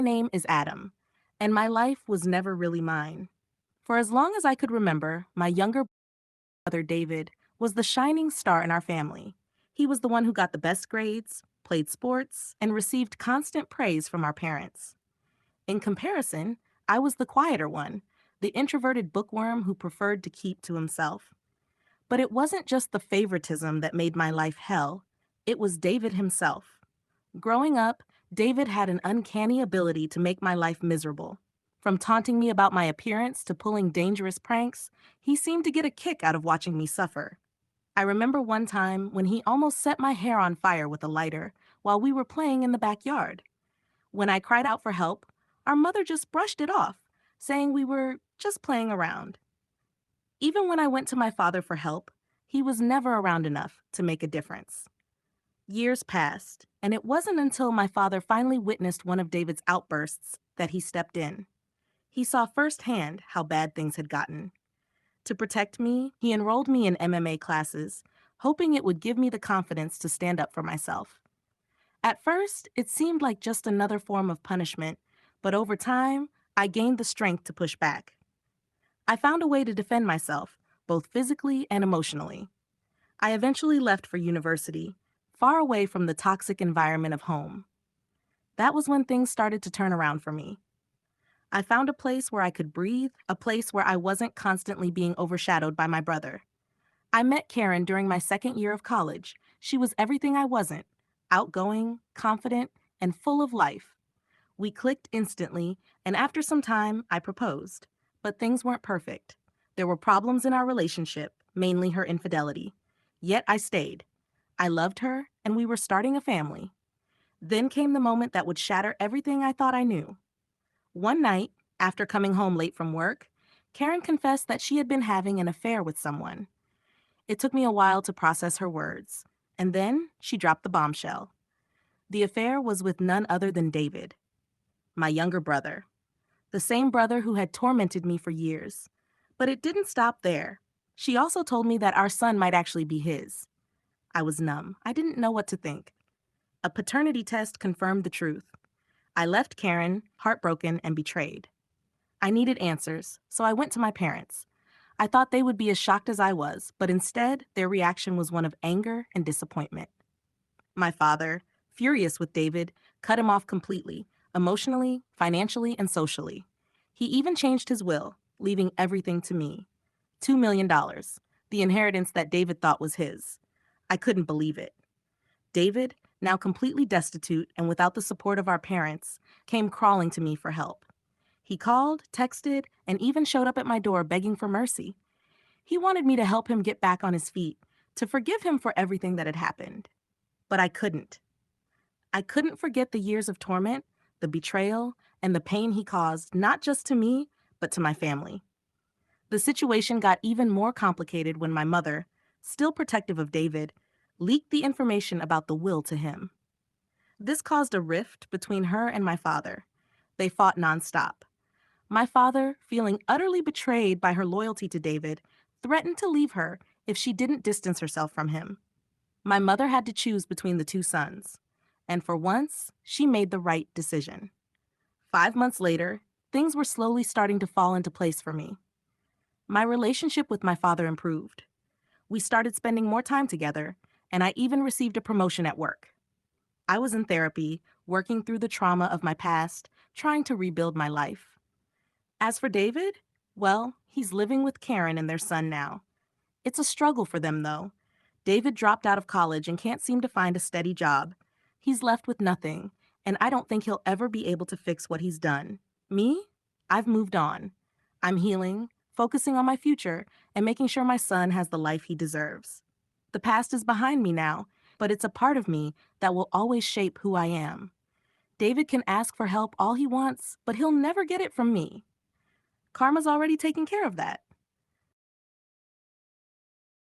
name is Adam, and my life was never really mine. For as long as I could remember, my younger brother David was the shining star in our family. He was the one who got the best grades, played sports, and received constant praise from our parents. In comparison, I was the quieter one, the introverted bookworm who preferred to keep to himself. But it wasn't just the favoritism that made my life hell, it was David himself. Growing up, David had an uncanny ability to make my life miserable. From taunting me about my appearance to pulling dangerous pranks, he seemed to get a kick out of watching me suffer. I remember one time when he almost set my hair on fire with a lighter while we were playing in the backyard. When I cried out for help, our mother just brushed it off, saying we were just playing around. Even when I went to my father for help, he was never around enough to make a difference. Years passed, and it wasn't until my father finally witnessed one of David's outbursts that he stepped in. He saw firsthand how bad things had gotten. To protect me, he enrolled me in MMA classes, hoping it would give me the confidence to stand up for myself. At first, it seemed like just another form of punishment, but over time, I gained the strength to push back. I found a way to defend myself, both physically and emotionally. I eventually left for university, far away from the toxic environment of home. That was when things started to turn around for me. I found a place where I could breathe, a place where I wasn't constantly being overshadowed by my brother. I met Karen during my second year of college. She was everything I wasn't: outgoing, confident, and full of life. We clicked instantly, and after some time, I proposed. But things weren't perfect. There were problems in our relationship, mainly her infidelity. Yet I stayed. I loved her, and we were starting a family. Then came the moment that would shatter everything I thought I knew. One night, after coming home late from work, Karen confessed that she had been having an affair with someone. It took me a while to process her words, and then she dropped the bombshell. The affair was with none other than David, my younger brother, the same brother who had tormented me for years. But it didn't stop there. She also told me that our son might actually be his. I was numb. I didn't know what to think. A paternity test confirmed the truth. I left Karen, heartbroken and betrayed. I needed answers, so I went to my parents. I thought they would be as shocked as I was, but instead, their reaction was one of anger and disappointment. My father, furious with David, cut him off completely, emotionally, financially, and socially. He even changed his will, leaving everything to me. $2 million, the inheritance that David thought was his. I couldn't believe it. David, now completely destitute and without the support of our parents, came crawling to me for help. He called, texted, and even showed up at my door begging for mercy. He wanted me to help him get back on his feet, to forgive him for everything that had happened. But I couldn't. I couldn't forget the years of torment, the betrayal, and the pain he caused not just to me, but to my family. The situation got even more complicated when my mother, still protective of David, leaked the information about the will to him. This caused a rift between her and my father. They fought nonstop. My father, feeling utterly betrayed by her loyalty to David, threatened to leave her if she didn't distance herself from him. My mother had to choose between the two sons, and for once, she made the right decision. 5 months later, things were slowly starting to fall into place for me. My relationship with my father improved. We started spending more time together, and I even received a promotion at work. I was in therapy, working through the trauma of my past, trying to rebuild my life. As for David, well, he's living with Karen and their son now. It's a struggle for them, though. David dropped out of college and can't seem to find a steady job. He's left with nothing, and I don't think he'll ever be able to fix what he's done. Me? I've moved on. I'm healing, focusing on my future, and making sure my son has the life he deserves. The past is behind me now, but it's a part of me that will always shape who I am. David can ask for help all he wants, but he'll never get it from me. Karma's already taken care of that.